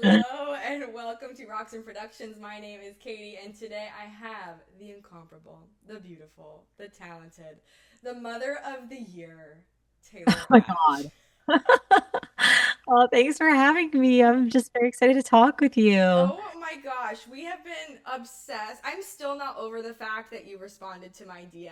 Hello and welcome to Rocks and Productions. My name is Katie, and today I have the incomparable, the beautiful, the talented, the mother of the year, Oh Taylor my Ash. God. Oh, thanks for having me. I'm just very excited to talk with you. Oh my gosh, we have been obsessed. I'm still not over the fact that you responded to my DM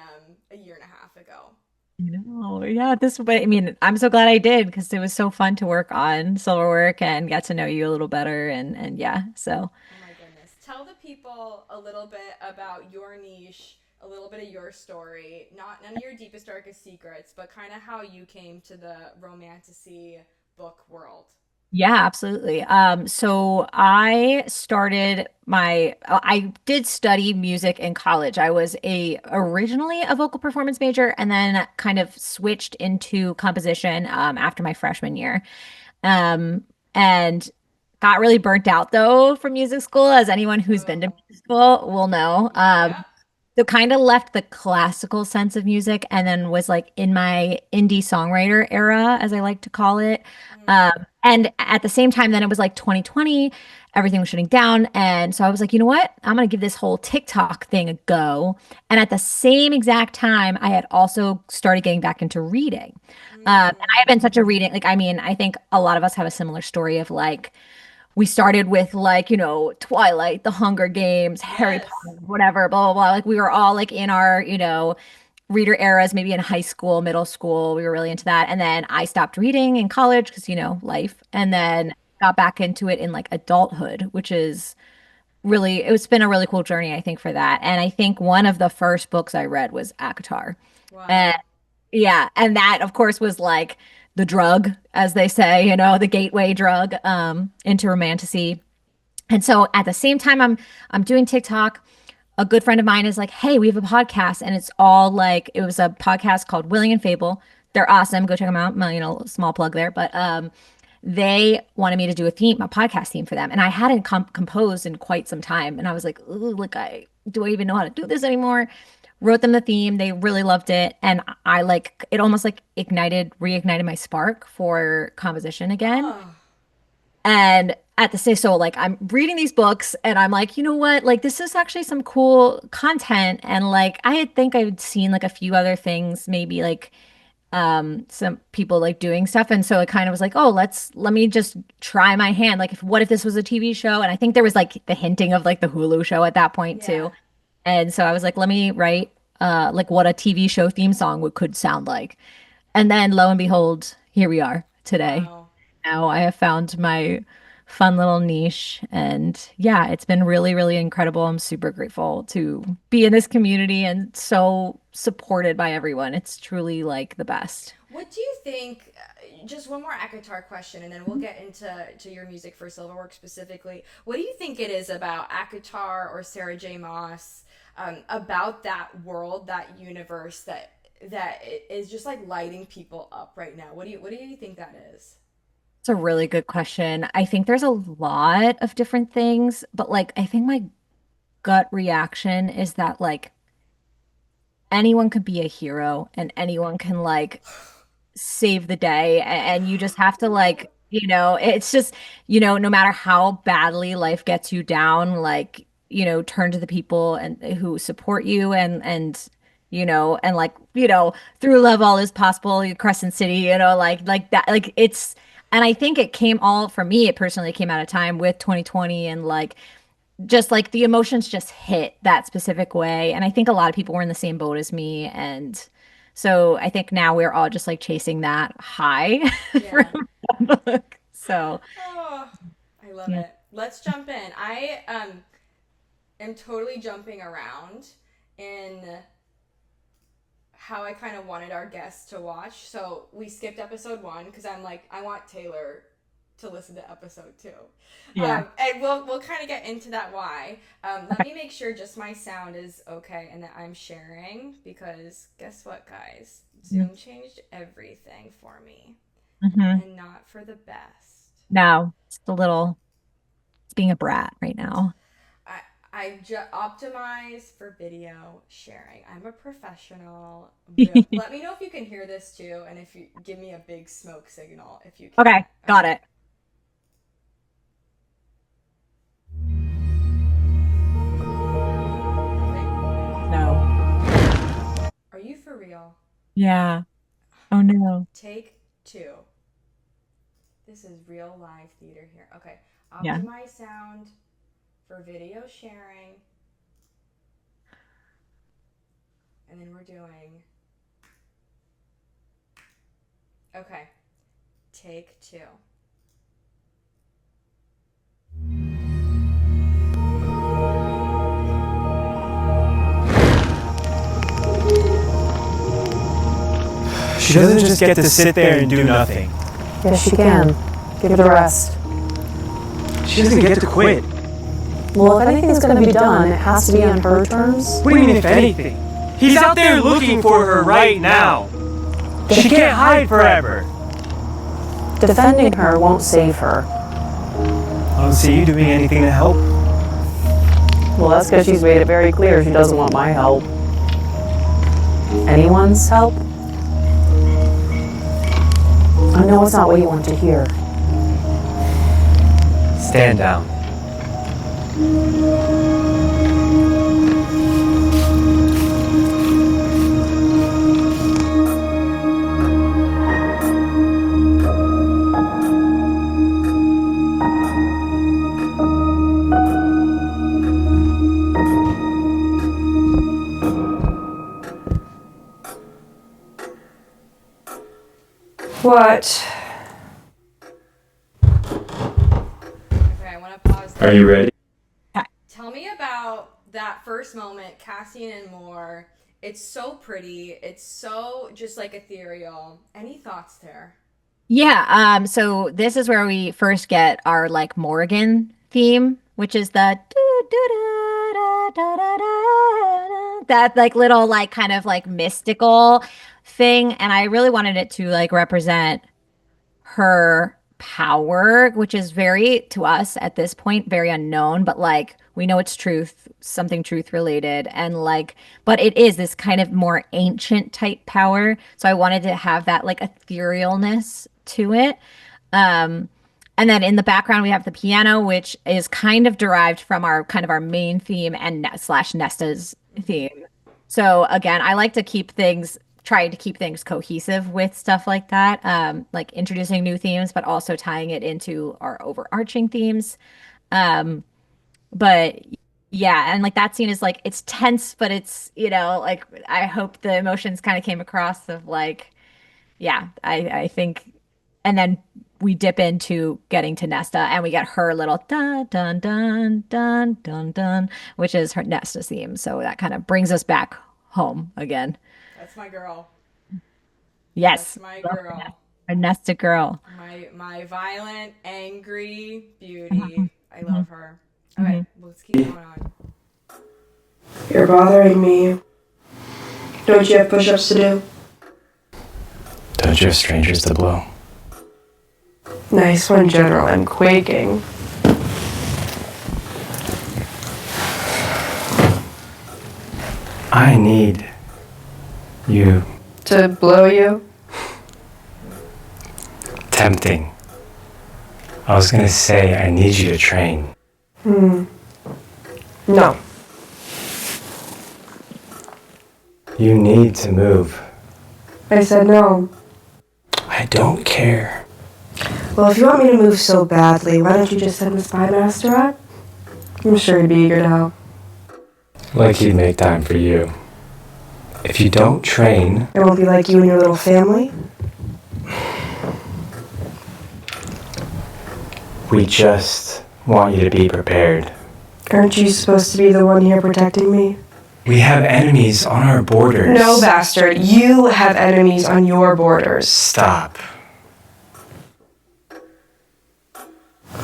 a year and a half ago. Yeah, but I mean, I'm so glad I did because it was so fun to work on Silverwork and get to know you a little better and yeah, so Oh my goodness. Tell the people a little bit about your niche, a little bit of your story. Not none of your deepest darkest secrets, but kind of how you came to the romantasy book world. yeah, absolutely. So I did study music in college. I was a originally a vocal performance major and then kind of switched into composition after my freshman year. Um, and got really burnt out though from music school, as anyone who's been to Oh, music school will know. yeah. So kind of left the classical sense of music and then was like in my indie songwriter era, as I like to call it. Mm. And at the same time, then it was like 2020, everything was shutting down. And so I was like, you know what? I'm going to give this whole TikTok thing a go. And at the same exact time, I had also started getting back into reading. And I have Mm. been such a reading, like, I mean, I think a lot of us have a similar story of like, we started with like, Twilight, The Hunger Games, Harry Yes. Potter, whatever, blah, blah, blah. Like we were all like in our, reader eras, maybe in high school, middle school. We were really into that. And then I stopped reading in college because, life. And Yeah. then got back into it in like adulthood, which is really, it's been a really cool journey, I think, for that. And I think one of the first books I read was ACOTAR. And Wow. yeah, and that of course was like the drug, as they say, the gateway drug into romantasy. And so at the same time I'm doing TikTok, a good friend of mine is like, "Hey, we have a podcast and it's all like it was a podcast called Willing and Fable. They're awesome. Go check them out." Well, small plug there, but they wanted me to do a podcast theme for them. And I hadn't composed in quite some time. And I was like, "Ooh, like do I even know how to do this anymore?" Wrote them the theme. They really loved it. And I like it almost like reignited my spark for composition again. Oh. And at the same, so like I'm reading these books and I'm like, you know what? Like this is actually some cool content. And like think I'd seen like a few other things, maybe like some people like doing stuff. And so it kind of was like, oh, let me just try my hand. Like if what if this was a TV show? And I think there was like the hinting of like the Hulu show at that point Yeah. too. And so I was like, let me write like what a TV show theme song could sound like. And then lo and behold, here we are today. Wow. Now I have found my fun little niche. And yeah, it's been really, really incredible. I'm super grateful to be in this community and so supported by everyone. It's truly like the best. What do you think? Just one more Akatar question, and then we'll get into your music for Silverwork specifically. What do you think it is about Akatar or Sarah J. Moss, about that world, that universe that is just like lighting people up right now? What do you think that is? It's a really good question. I think there's a lot of different things, but like I think my gut reaction is that like anyone could be a hero and anyone can like save the day and you just have to Love like it. it's just no matter how badly life gets you down, like turn to the people and who support you and and like through love all is possible, Crescent City, like that, like it's, and I think it came all for me, it personally came out of time with 2020 and like just like the emotions just hit that specific way. And I think a lot of people were in the same boat as me. And so I think now we're all just like chasing that high from Yeah. the book. So Oh, I love yeah. it. Let's jump in. I am totally jumping around in how I kind of wanted our guests to watch. So we skipped episode one because I'm like, I want Taylor to listen to episode two, Yeah. and we'll kind of get into that why. Let Okay. me make sure just my sound is okay and that I'm sharing because guess what, guys? Zoom changed everything for me, Mm-hmm. and not for the best. No, it's being a brat right now. I optimize for video sharing. I'm a professional. Let me know if you can hear this too, and if you give me a big smoke signal if you Okay, can't. got Okay. it. y'all. Yeah. Oh no. Take two. This is real live theater here. Okay. Yeah. Optimize sound for video sharing. And then we're doing. Okay. Take two. She doesn't just get to sit there and do nothing. Yes, she can. Give it a rest. She doesn't get to quit. Well, if anything's going to be done, it has to be on her terms. What do you mean, if anything? He's out there looking for her right now. She can't hide forever. Defending her won't save her. I don't see you doing anything to help. Well, that's because she's made it very clear she doesn't want my help. Anyone's help? I know it's not what you want to hear. Stand down. What? Okay, I want to pause there. Are you ready? Tell me about that first moment, Cassian and Moore. It's so pretty. It's so just like ethereal. Any thoughts there? Yeah, so this is where we first get our like Morgan theme, which is the that like little like kind of like mystical thing. And I really wanted it to like represent her power, which is very, to us at this point, very unknown, but like we know it's truth, something truth related. And like, but it is this kind of more ancient type power. So I wanted to have that like etherealness to it. Um, and then in the background, we have the piano, which is kind of derived from our kind of our main theme and slash Nesta's theme. So again, I like to keep things, try to keep things cohesive with stuff like that, like introducing new themes, but also tying it into our overarching themes. Um, but yeah, and like that scene is like it's tense, but it's, you know, like I hope the emotions kind of came across of like, yeah, I think, and then we dip into getting to Nesta and we get her little dun dun dun dun dun dun, which is her Nesta theme. So that kind of brings us back home again. That's my girl. Yes, That's my girl. our Nesta girl. My violent, angry Mhm. beauty. I love her. All right, let's keep going on. You're bothering me. Don't you have push-ups to do? Don't you have strangers to blow? Nice one, General. I'm quaking. I need you. To blow you? Tempting. I was gonna say I need you to train. No. You need to move. I said no. I don't care. Well, if you want me to move so badly, why don't you just send the spy master up? I'm sure he'd be eager to help. Like he'd make time for you. If you don't train, It won't be like you and your little family. we just want you to be prepared. Aren't you supposed to be the one here protecting me? We have enemies on our borders. No, bastard. You have enemies on your borders. Stop.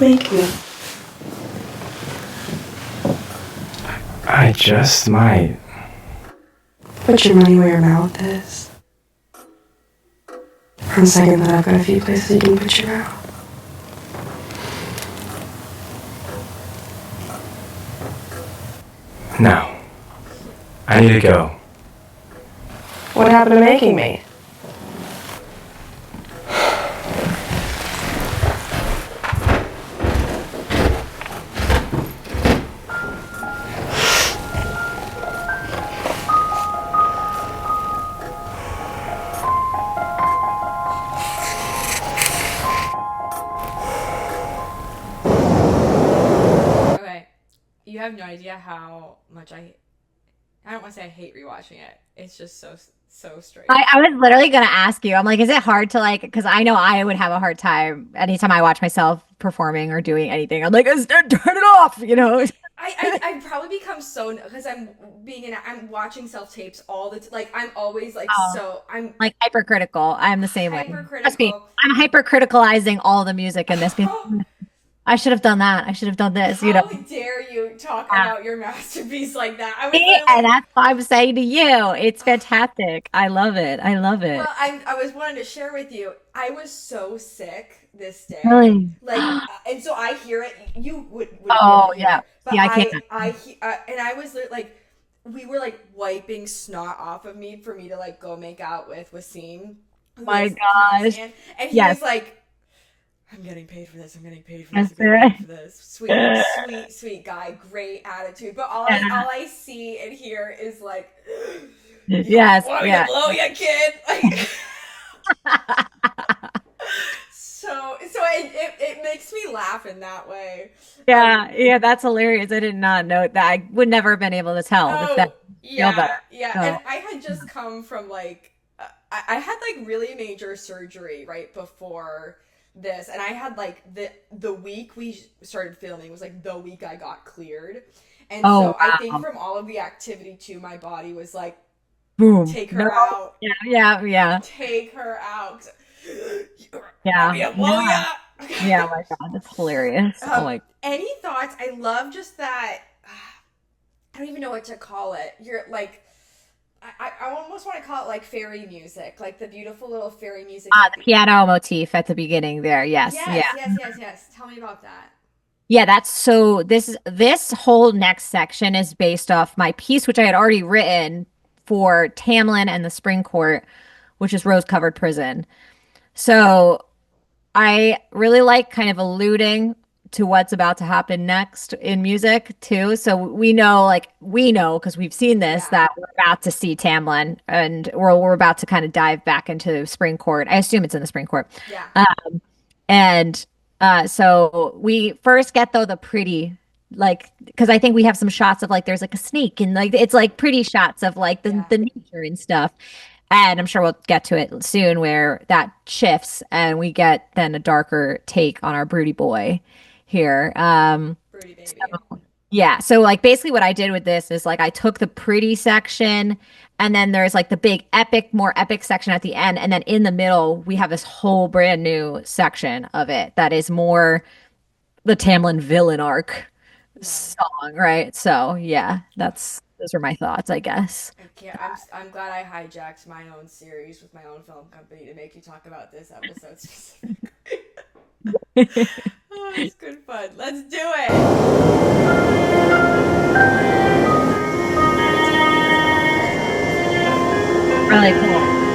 Make me. I just might. Put your money where your mouth is. For a second, that I've got a few places you can put your mouth. No. I need to go. What happened to making me? you have no idea how much I don't want to say I hate rewatching it. It's just so strange. I was literally gonna ask you. I'm like, is it hard to like? Because I know I would have a hard time anytime I watch myself performing or doing anything. I'm like, turn it off, you know? I probably become so because I'm watching self tapes all the like I'm always like Oh, so I'm like hypercritical. I'm the same way. Trust me, hypercritical. I'm hypercriticalizing all the music in this. I should have done that. I should have done this. You know. How dare you talk Yeah. about your masterpiece like that? I was See? And literally that's what I'm saying to you. It's fantastic. I love it. I love well, it. I was wanting to share with you. I was so sick this day, Really? like, and so I hear it. You wouldn't be able Oh to hear yeah. it, but Yeah, I can't. and I was like, we were like wiping snot off of me for me to like go make out with Wasim, who My is gosh. Pakistan, and he Yes. was like. I'm getting paid for this. I'm getting paid for That's this. I'm getting it. paid for this. Sweet guy. Great attitude. But all I see and hear is like, Yes. want me to Yeah. blow you, kid? Like, so it makes me laugh in that way. Yeah. Yeah. That's hilarious. I did not know that. I would never have been able to tell if Oh that feel yeah, better. yeah. And So, I had just come from like, I had like really major surgery right before this, and I had like the week we started filming was like the week I got cleared, and oh so I think wow. from all of the activity too, my body was like, Boom. take No. her out, Yeah. Yeah. Yeah. take her out. Want Yeah. me to blow Yeah. ya? Yeah. Oh my God. That's hilarious. Oh my. Any thoughts? I love just that. I don't even know what to call it. You're like. I almost want to call it like fairy music, like the beautiful little fairy music. The piano motif at the beginning there. Yes. Yes, Yeah. yes. Tell me about that. Yeah, that's so this whole next section is based off my piece, which I had already written for Tamlin and the Spring Court, which is Rose Covered Prison. So I really like kind of alluding to what's about to happen next in music too. So we know because we've seen this Yeah. that we're about to see Tamlin and we're about to kind of dive back into Spring Court. I assume it's in the Spring Court. Yeah. And so we first get though the pretty like because I think we have some shots of like there's like a snake and like it's like pretty shots of like Yeah. the nature and stuff. And I'm sure we'll get to it soon where that shifts and we get then a darker take on our broody boy here. Broody baby. Yeah. So like basically what I did with this is like I took the pretty section and then there's like the big epic, more epic section at the end. And then in the middle, we have this whole brand new section of it that is more the Tamlin villain arc song, right? So yeah, those are my thoughts, I guess. I can't. I'm glad I hijacked my own series with my own film company to make you talk about this episode specifically. Oh, it's good fun. Let's do it. Really cool.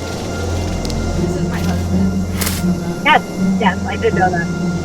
This is my husband. Yes, yes, I did know that.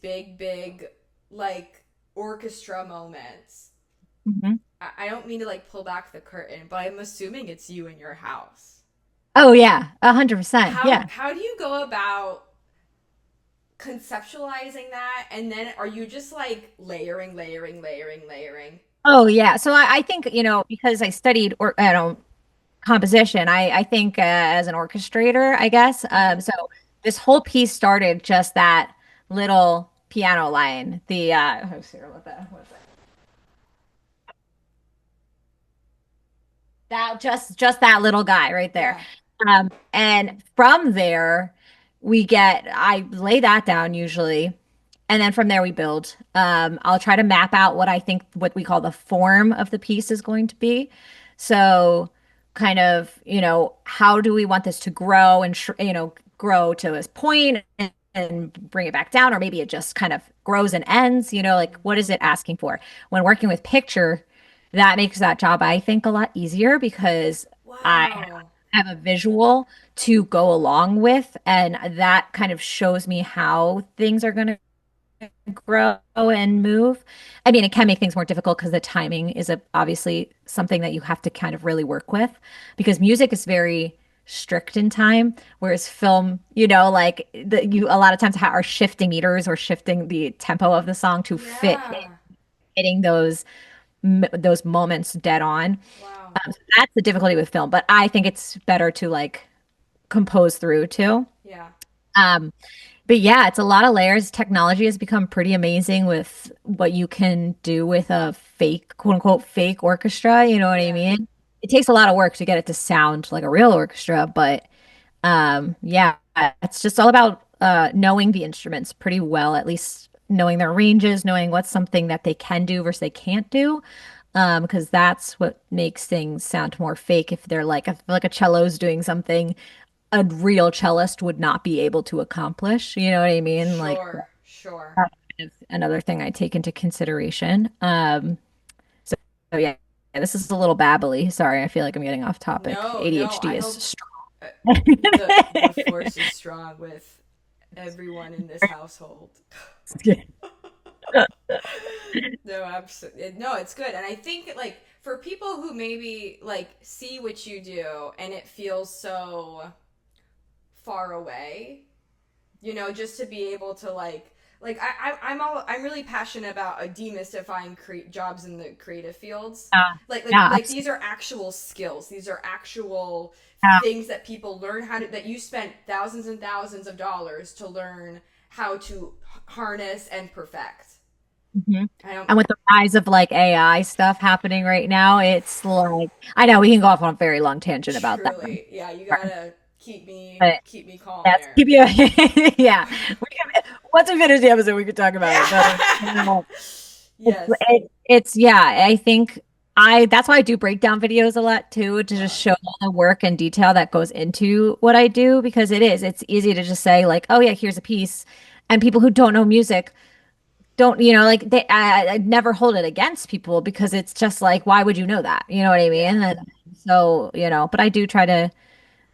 big like orchestra moments. Mhm. I don't mean to like pull back the curtain, but I'm assuming it's you in your house. Oh yeah, 100%. Yeah. How do you go about conceptualizing that? And then are you just like layering? Oh yeah. So I think, because I studied or composition, I think as an orchestrator, I guess. Mm-hmm. So this whole piece started just that little piano line. Oh, Sarah, what was that? That just that little guy right there. Yeah. And from there, I lay that down usually. And then from there we build. I'll try to map out what we call the form of the piece is going to be. So kind of, how do we want this to grow and, grow to this point and bring it back down, or maybe it just kind of grows and ends, like what is it asking for? When working with picture, that makes that job, I think, a lot easier because I Wow. have a visual to go along with, and that kind of shows me how things are going to grow and move. I mean, it can make things more difficult because the timing is obviously something that you have to kind of really work with because music is very strict in time, whereas film, you a lot of times are shifting meters or shifting the tempo of the song to fit Yeah. hitting those moments dead on. Wow. So that's the difficulty with film, but I think it's better to like compose through too. Yeah. Um, but yeah, it's a lot of layers. Technology has become pretty amazing with what you can do with a fake, quote unquote, fake orchestra. You know what I Yeah. mean? It takes a lot of work to get it to sound like a real orchestra, but yeah, it's just all about knowing the instruments pretty well, at least knowing their ranges, knowing what's something that they can do versus they can't do. Because that's what makes things sound more fake. If a cello's doing something a real cellist would not be able to accomplish. You know what I mean? Like Sure. that's kind of another thing I take into consideration. So, so yeah, this is a little babbly. Sorry, I feel like I'm getting off topic. No. ADHD I is hope strong. uh, the force is strong with everyone in this household. No, absolutely. No, it's good. And I think like for people who maybe like see what you do and it feels so far away, just to be able to I'm really passionate about demystifying jobs in the creative fields. Yeah, Like yeah, these are actual skills. These are actual yeah. things that people learn how to that you spent thousands and thousands of dollars to learn how to harness and perfect. Mhm. I don't And with the rise of like AI stuff happening right now, it's like I know we can go off on a very long tangent about that. truly, yeah, you gotta But keep me calm yes, there. keep you. Yeah, once we finish the episode, we could talk about it. But Yes. yeah, I think that's why I do breakdown videos a lot too, to just Wow. show all the work and detail that goes into what I do because it's easy to just say like, oh yeah, here's a piece. And people who don't know music don't, like I never hold it against people because it's just like, why would you know that? You know what I Yeah. mean? And so, but I do try to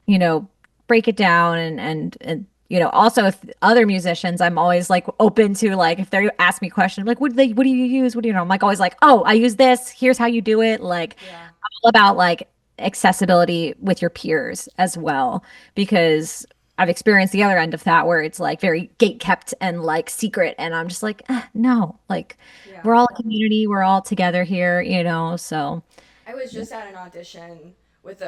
you know, break it down and also if other musicians, I'm always like open to like if they ask me questions like what do you use? What do you know? I'm like always like, oh, I use this. Here's how you do it. Like Yeah. I'm all about like accessibility with your peers as well because I've experienced the other end of that where it's like very gate kept and like secret and I'm just like no, like Yeah. we're all a community, we're all together here, so I was just at an audition with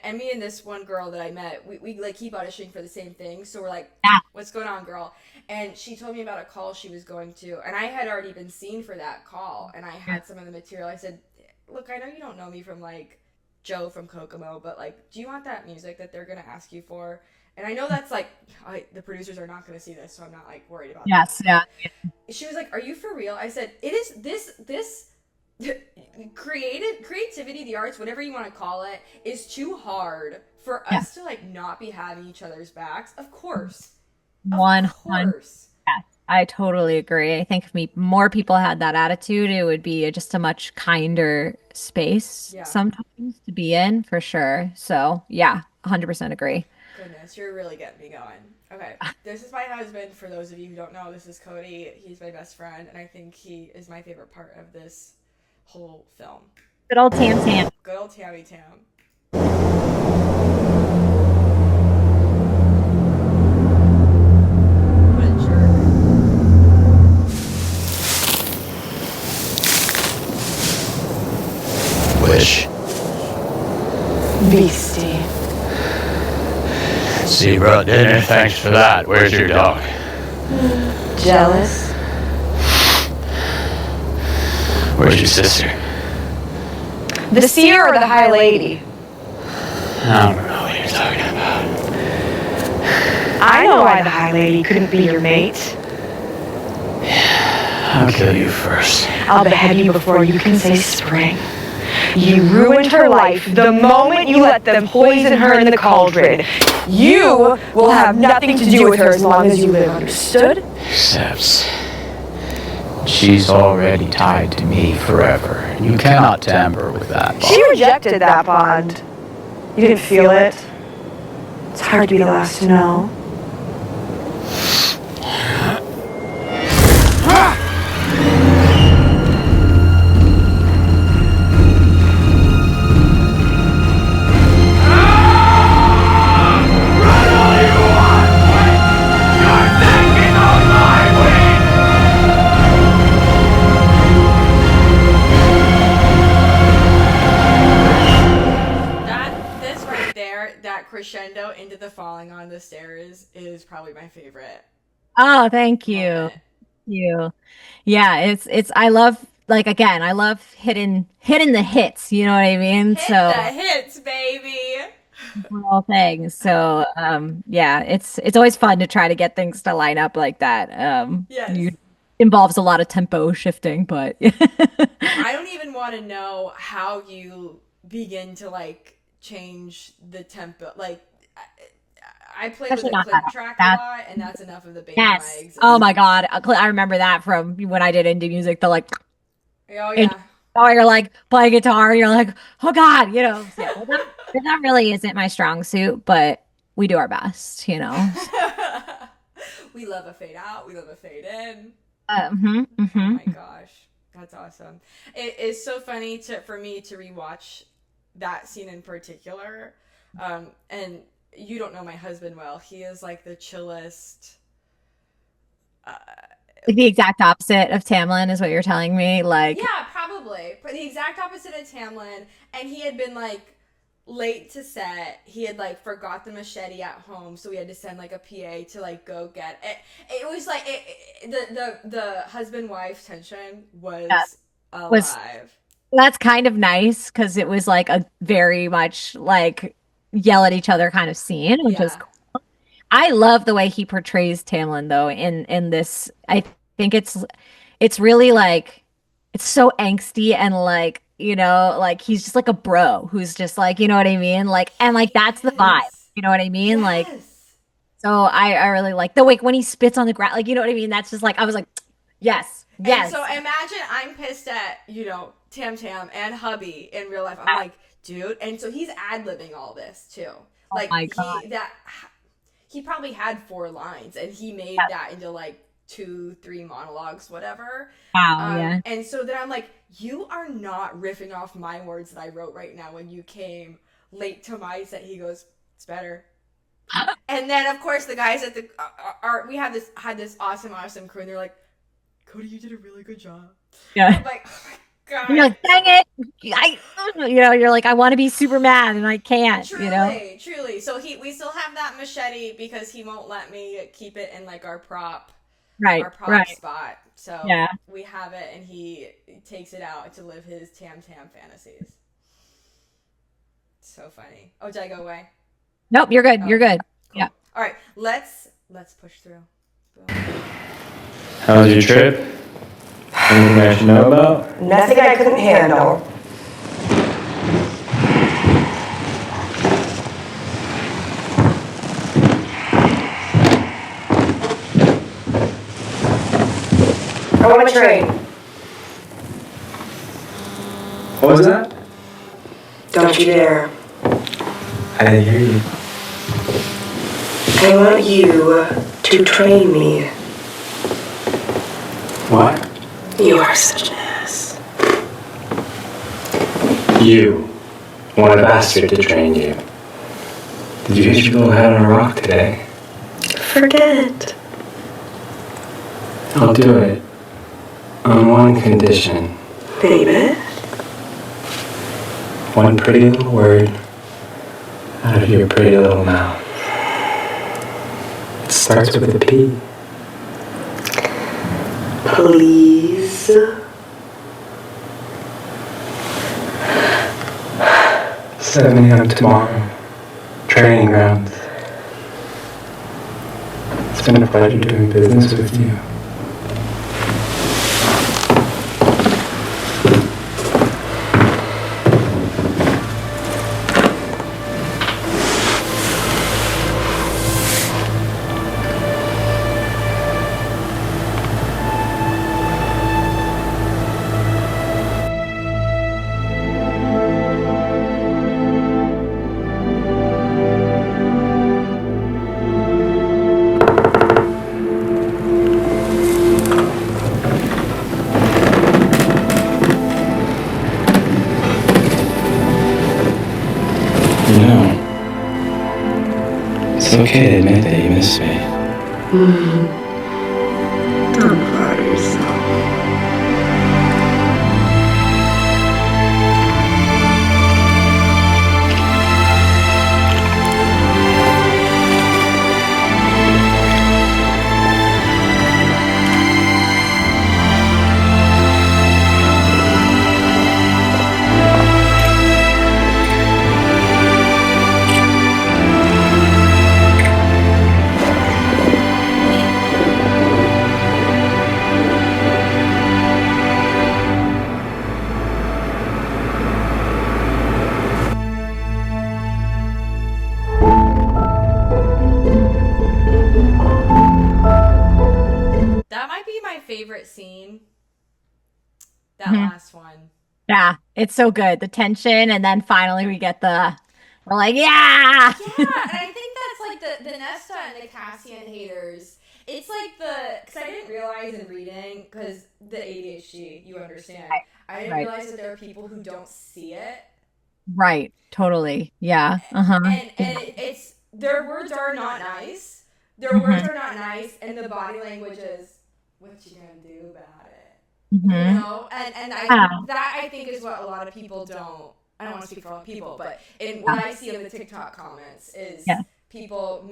and me and this one girl that I met, we like keep auditioning for the same thing. So we're like, yeah, what's going on, girl? And she told me about a call she was going to, and I had already been seen for that call, and I had some of the material. I said, look, I know you don't know me from like Joe from Kokomo, but like, do you want that music that they're gonna ask you for? And I know that's like, the producers are not gonna see this, so I'm not like worried about that. yes, yeah. She was like, "Are you for real?" I said, "It is this creativity, the arts, whatever you want to call it, is too hard for Yeah. us to like not be having each other's backs. Of 100. course, Yes, I totally agree. I think if more people had that attitude, it would be just a much kinder space yeah." sometimes to be in for sure. So, yeah, 100% agree. Goodness, you're really getting me going. Okay, this is my husband. For those of you who don't know, this is Cody. He's my best friend, and I think he is my favorite part of this whole film. Good old Tam Tam. Good old Tammy Tam. What a jerk. Wish. Beastie. See, you brought dinner. Thanks for that. Where's your dog? Jealous. Where's your sister? The seer or the high lady? I don't know what you're talking about. I know why the high lady couldn't be your mate. I'll kill you first. I'll behead you before you can say spring. You ruined her life the moment you let them poison her in the cauldron. You will have nothing to do with her as long as you live, understood? Except she's already tied to me forever. You cannot tamper with that bond. She rejected that bond. You didn't feel it. It's hard to be the last to know. That crescendo into the falling on the stairs is probably my favorite. Oh, thank you. moment. You. Yeah, it's I love like again, I love hitting the hits, you know what I mean? Hit So the hits, baby. all things. So yeah, it's always fun to try to get things to line up like that. Yes. Involves a lot of tempo shifting, but I don't even want to know how you begin to like change the tempo. Like I play with Especially a not click that- track that- a lot, and that's enough of the bass yes. legs. Oh my God. I remember that from when I did indie music. The like, Oh and yeah. oh, you're like playing guitar. You're like, oh God, you know. So, yeah, that really isn't my strong suit, but we do our best, you know. We love a fade out. We love a fade in. Mhm, Oh mhm. my gosh, that's awesome. It is so funny for me to rewatch that scene in particular. And you don't know my husband well. He is like the chillest. Like the exact opposite of Tamlin is what you're telling me. Like, Yeah, probably. But the exact opposite of Tamlin. And he had been like late to set. He had like forgot the machete at home, so we had to send like a PA to like go get it. It was like the husband wife tension was Yeah, was alive. that's kind of nice because it was like a very much like yell at each other kind of scene, which is Yeah. cool. I love the way he portrays Tamlin though in this. I think it's really like it's so angsty and like you know like he's just like a bro who's just like you know what I mean like and like that's the vibe, Yes. you know what I mean like Yes. so I really like the way when he spits on the ground like you know what I mean that's just like I was like yes And yes so imagine I'm pissed at, Tam Tam and hubby in real life. I'm like, dude. And so he's ad-libbing all this too. oh Like my God. he probably had 4 lines and he made that into like 2-3 monologues, whatever. Wow, yeah. And so then I'm like, you are not riffing off my words that I wrote right now when you came late to my set. He goes, it's better. And then of course the guys at the we had this awesome crew and they're like, Cody, you did a really good job. Yeah. I'm like, oh my God. And you're like, dang it. You're like, I want to be super mad and I can't, Truly. So we still have that machete because he won't let me keep it in like our prop Right. spot. So Yeah. we have it and he takes it out to live his Tam Tam fantasies. So funny. Oh, did I go away? Nope, you're good. You're good. Cool. Yeah. All right, let's push through. Boom. How was your trip? Anything I should know about? Nothing I couldn't handle. I want to trade. What was that? Don't you dare. I didn't hear you. I want you to train me. What? You are such an ass. You want a bastard to train you. Did you hit your little head on a rock today? Forget it. I'll do it. On one condition. Baby. One pretty little word out of your pretty little mouth. It starts with a P. Please. 7 a.m. tomorrow. Training grounds. It's been a pleasure doing business with you. You know, it's okay to admit that you miss me. Don't flatter yourself. That might be my favorite scene. That Mhm. last one. Yeah, it's so good. The tension, and then finally we're like, yeah. Yeah, and I think that's like the Nesta and the Cassian haters. It's like because I didn't realize in reading, because the ADHD, you understand. I didn't Right. realize that there are people who don't see it, Right. Totally. Yeah. Uh-huh. and it's their words are not nice. Their words Hmm. are not nice, and the body language is, what you gonna do about it? You Hmm. know, and Yeah. I think is what a lot of people don't. I don't want to speak for all people, but in what I see in the TikTok comments is Yeah. people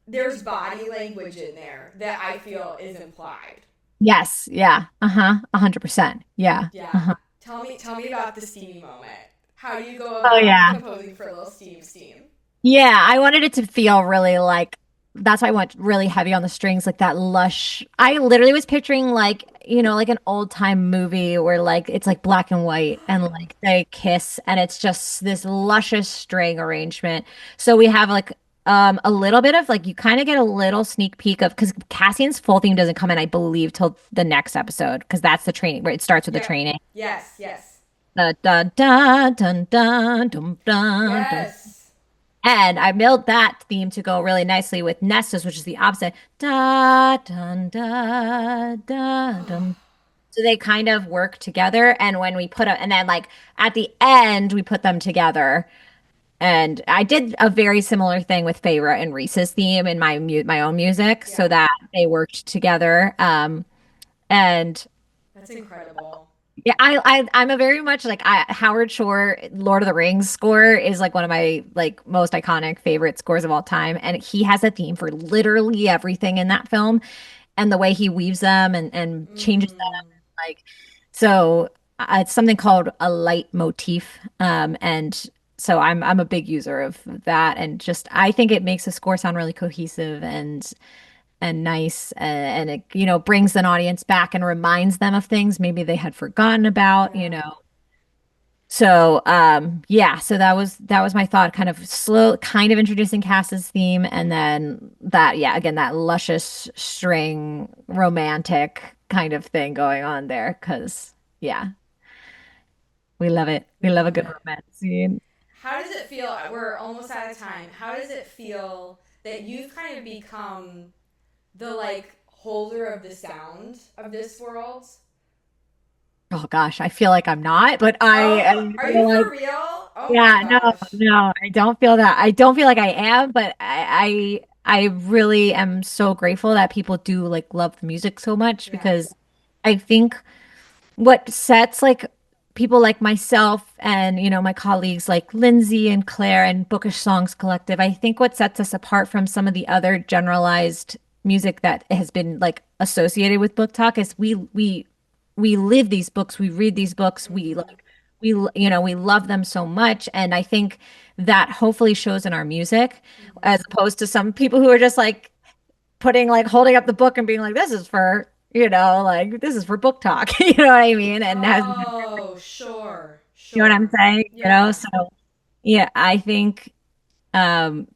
there's body language in there that I feel is implied. Yes. Yeah. Uh-huh. 100%. Yeah. Yeah. Uh-huh. Tell me about the steamy moment. How do you go Oh about yeah. composing for a little steam? Yeah, I wanted it to feel really like that's why I went really heavy on the strings, like that lush. I literally was picturing like, like an old time movie where like it's like black and white and like they kiss and it's just this luscious string arrangement. So we have like a little bit of like you kind of get a little sneak peek of because Cassian's full theme doesn't come in, I believe, till the next episode because that's the training where it starts with the Yep. training. Yes. Da da da dun dun dun dun dun. Yes. And I milled that theme to go really nicely with Nesta's, which is the opposite. Da dun da da dum. So they kind of work together. And when we put and then like at the end, we put them together. And I did a very similar thing with Feyre and Reese's theme in my own music, so Yeah. that they worked together. And That's incredible. yeah, I'm a very much like Howard Shore Lord of the Rings score is like one of my like most iconic favorite scores of all time, and he has a theme for literally everything in that film, and the way he weaves them and changes them, like so it's something called a leitmotif, and so I'm a big user of that, and just I think it makes a score sound really cohesive and nice and it brings an audience back and reminds them of things maybe they had forgotten about. Yeah. So yeah, so that was my thought, kind of slow, kind of introducing Cass's theme, and then that, yeah, again, that luscious string romantic kind of thing going on there because yeah, we love it, we love a Love good it. romance scene. how does it feel? We're almost out of time. How does it feel that you've kind of become the like holder of the sound of this world? Oh gosh, I feel like I'm not, but Oh, I are feel you like for real? Oh my yeah, no, gosh. no, I don't feel that. I don't feel like I am, but I really am so grateful that people do like love the music so much Yeah. because I think what sets like people like myself and my colleagues like Lindsay and Claire and Bookish Songs Collective, I think what sets us apart from some of the other generalized music that has been like associated with book talk is we live these books, we read these books, we like we love them so much, and I think that hopefully shows in our music as opposed to some people who are just like putting like holding up the book and being like, this is for, like this is for book talk. You know what I mean? And has, Oh, sure. you know what I'm Sure. saying? Yeah. So yeah, I think um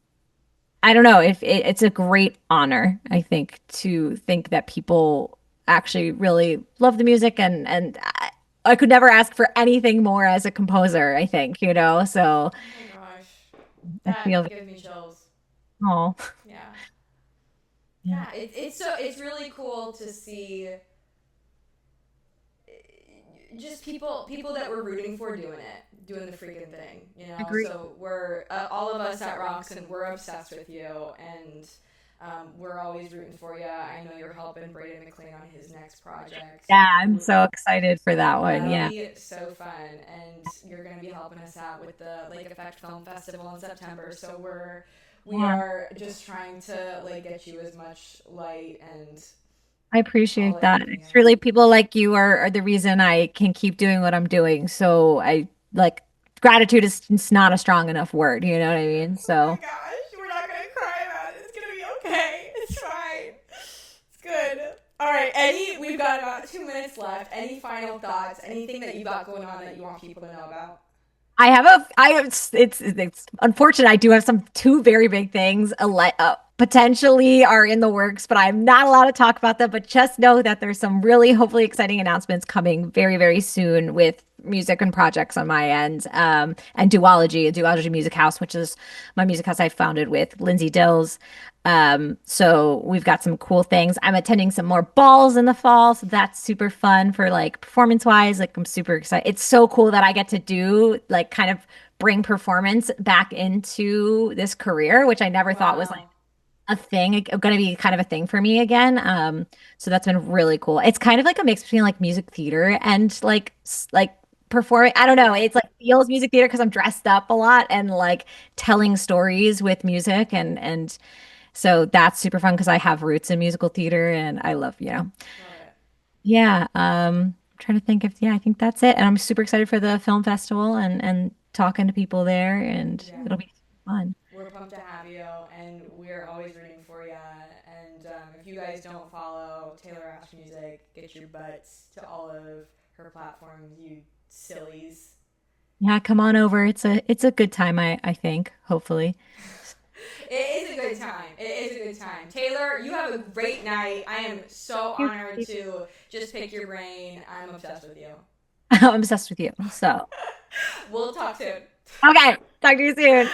I don't know if it's a great honor, I think, to think that people actually really love the music and I could never ask for anything more as a composer, I think, so Oh my gosh. I That feel gives me chills. oh Yeah. yeah, Yeah, it's really cool to see just people that we're rooting for doing the freaking thing, you know. agree. So we're all of us at Rocks, and we're obsessed with you, and we're always rooting for you. I know you're helping Braden McLean on his next project. Yeah, I'm so excited for that one. That'll Yeah. be so fun, and you're going to be helping us out with the Lake Effect Film Festival in September. So we Yeah. are just trying to like get you as much light and I all appreciate that that. you can It's get. really people like you are the reason I can keep doing what I'm doing. So I like gratitude is it's not a strong enough word, you know what I mean? Oh my So gosh, we're not gonna cry about it. It's gonna be okay. It's fine. It's good. All right, Eddie, we've got about 2 minutes left. Any final thoughts? Anything that you got going on that you want people to know about? I have it's unfortunate I do have some two very big things potentially are in the works, but I'm not allowed to talk about them. But just know that there's some really hopefully exciting announcements coming very, very soon with music and projects on my end. And Duology, a Duology Music House, which is my music house I founded with Lindsay Dills. So we've got some cool things. I'm attending some more balls in the fall, so that's super fun for like performance wise. Like I'm super excited. It's so cool that I get to do like kind of bring performance back into this career, which I never thought was like Wow. a thing, going to be kind of a thing for me again. So that's been really cool. It's kind of like a mix between like music theater and like performing. I don't know. It's like feels music theater because I'm dressed up a lot and like telling stories with music and so that's super fun because I have roots in musical theater and I love, Love it. yeah. Trying to think if, yeah, I think that's it. And I'm super excited for the film festival and talking to people there and Yeah. it'll be fun. We're pumped to have you, and we're always rooting for you. And if you guys don't follow Taylor Ash Music, get your butts to all of her platforms, you sillies. Yeah, come on over. It's a good time, I think, hopefully. It is a good time. It is a good time. Taylor, you have a great night. I am so honored to just pick your brain. I'm obsessed with you. I'm obsessed with you. So, We'll talk soon. okay, talk to you soon.